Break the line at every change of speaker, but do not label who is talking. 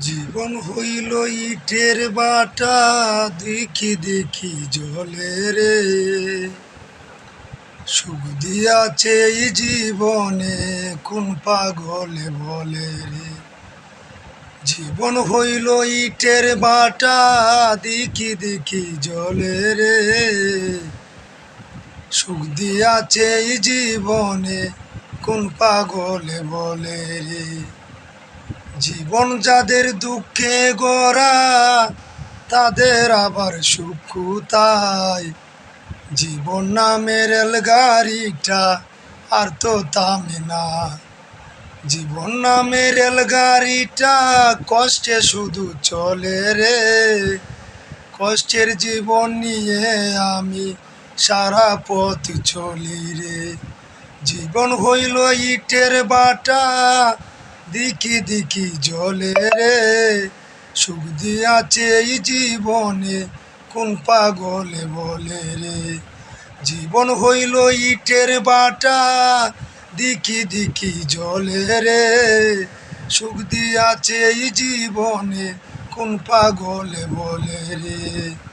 জীবন হইল ইটের বাটা, দেখি দেখি জলে রে। সুখ দিয়াছে এই জীবনে, কোন পাগলে বলে রে। জীবন হইল ইটের বাটা, দেখি দেখি জলে রে। সুখ দিয়াছে এই জীবনে, কোন পাগলে বলে রে। জীবন যাদের দুঃখে গড়া, তাদের আবার সুখ কোথায়। জীবন নামের রেলগাড়িটা আর তো থামে না। জীবন নামের রেলগাড়িটা কষ্টে শুধু চলে রে। কষ্টের জীবন নিয়ে আমি সারা পথ চলি রে। জীবন হইল ইটের বাটা, দেখি দেখি জলে রে। সুখ দিয়াছে এই জীবনে, কোন পাগলে বলে রে। জীবন হইল ইটের বাটা, দেখি দেখি জলে রে। সুখ দিয়াছে এই জীবনে, কোন পাগলে বলে রে।